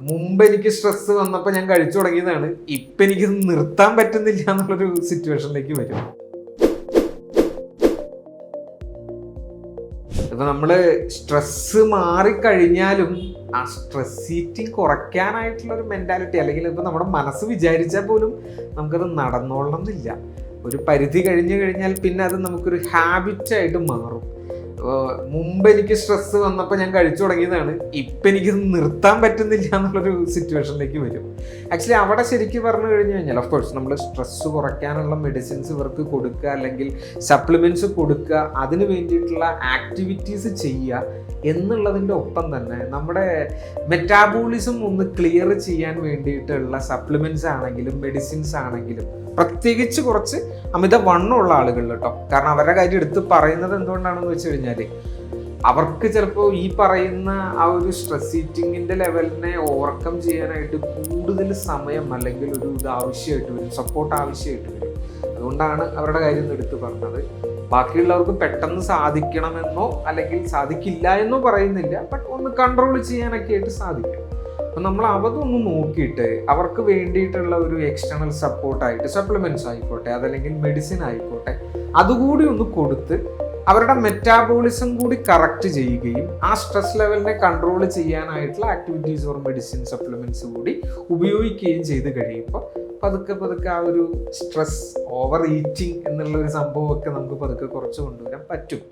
മുമ്പ് എനിക്ക് സ്ട്രെസ് വന്നപ്പോൾ ഞാൻ കഴിച്ചു തുടങ്ങിയതാണ്. ഇപ്പം എനിക്ക് നിർത്താൻ പറ്റുന്നില്ല എന്നുള്ളൊരു സിറ്റുവേഷനിലേക്ക് വരും. ഇപ്പൊ നമ്മള് സ്ട്രെസ് മാറിക്കഴിഞ്ഞാലും ആ സ്ട്രെസ് ഈറ്റിംഗ് കുറയ്ക്കാനായിട്ടുള്ള ഒരു മെന്റാലിറ്റി, അല്ലെങ്കിൽ ഇപ്പൊ നമ്മുടെ മനസ്സ് വിചാരിച്ചാൽ പോലും നമുക്കത് നടന്നോളണം എന്നില്ല. ഒരു പരിധി കഴിഞ്ഞു കഴിഞ്ഞാൽ പിന്നെ അത് നമുക്കൊരു ഹാബിറ്റായിട്ട് മാറും. മുമ്പ് എനിക്ക് സ്ട്രെസ് വന്നപ്പോൾ ഞാൻ കഴിച്ചു തുടങ്ങിയതാണ്, ഇപ്പം എനിക്ക് നിർത്താൻ പറ്റുന്നില്ല എന്നുള്ളൊരു സിറ്റുവേഷനിലേക്ക് വരും. ആക്ച്വലി അവിടെ ശരിക്കും പറഞ്ഞു കഴിഞ്ഞു കഴിഞ്ഞാൽ ഓഫ് കോഴ്സ് നമ്മൾ സ്ട്രെസ് കുറയ്ക്കാനുള്ള മെഡിസിൻസ് ഇവർക്ക് കൊടുക്കുക, അല്ലെങ്കിൽ സപ്ലിമെൻറ്റ്സ് കൊടുക്കുക, അതിന് വേണ്ടിയിട്ടുള്ള ആക്ടിവിറ്റീസ് ചെയ്യുക എന്നുള്ളതിൻ്റെ ഒപ്പം തന്നെ നമ്മുടെ മെറ്റാബോളിസം ഒന്ന് ക്ലിയർ ചെയ്യാൻ വേണ്ടിയിട്ടുള്ള സപ്ലിമെൻറ്റ്സ് ആണെങ്കിലും മെഡിസിൻസ് ആണെങ്കിലും, പ്രത്യേകിച്ച് കുറച്ച് അമിത വണ്ണമുള്ള ആളുകൾ കേട്ടോ. കാരണം അവരുടെ കാര്യം എടുത്ത് പറയുന്നത് എന്തുകൊണ്ടാണെന്ന് വെച്ച് കഴിഞ്ഞാൽ അവർക്ക് ചിലപ്പോൾ ഈ പറയുന്ന ആ ഒരു സ്ട്രെസ് ഈറ്റിങ്ങിൻ്റെ ലെവലിനെ ഓവർകം ചെയ്യാനായിട്ട് കൂടുതൽ സമയം അല്ലെങ്കിൽ ഒരു ഇത് ആവശ്യമായിട്ട് വരും, സപ്പോർട്ട് ആവശ്യമായിട്ട് വരും. അതുകൊണ്ടാണ് അവരുടെ കാര്യം എടുത്ത് പറഞ്ഞത്. ബാക്കിയുള്ളവർക്ക് പെട്ടെന്ന് സാധിക്കണമെന്നോ അല്ലെങ്കിൽ സാധിക്കില്ല എന്നോ പറയുന്നില്ല, ബട്ട് ഒന്ന് കൺട്രോൾ ചെയ്യാനൊക്കെ ആയിട്ട് സാധിക്കും. അപ്പം നമ്മൾ അതൊന്ന് നോക്കിയിട്ട് അവർക്ക് വേണ്ടിയിട്ടുള്ള ഒരു എക്സ്റ്റേണൽ സപ്പോർട്ടായിട്ട് സപ്ലിമെൻറ്റ്സ് ആയിക്കോട്ടെ, അതല്ലെങ്കിൽ മെഡിസിൻ ആയിക്കോട്ടെ, അതുകൂടി ഒന്ന് കൊടുത്ത് അവരുടെ മെറ്റാബോളിസം കൂടി കറക്റ്റ് ചെയ്യുകയും ആ സ്ട്രെസ് ലെവലിനെ കൺട്രോൾ ചെയ്യാനായിട്ടുള്ള ആക്ടിവിറ്റീസ് ഓർ മെഡിസിൻ സപ്ലിമെൻറ്റ്സ് കൂടി ഉപയോഗിക്കുകയും ചെയ്ത് കഴിയുമ്പോൾ പതുക്കെ ആ ഒരു സ്ട്രെസ് ഓവർ ഈറ്റിംഗ് എന്നുള്ളൊരു സംഭവമൊക്കെ നമുക്ക് പതുക്കെ കുറച്ച് കൊണ്ടുവരാൻ പറ്റും.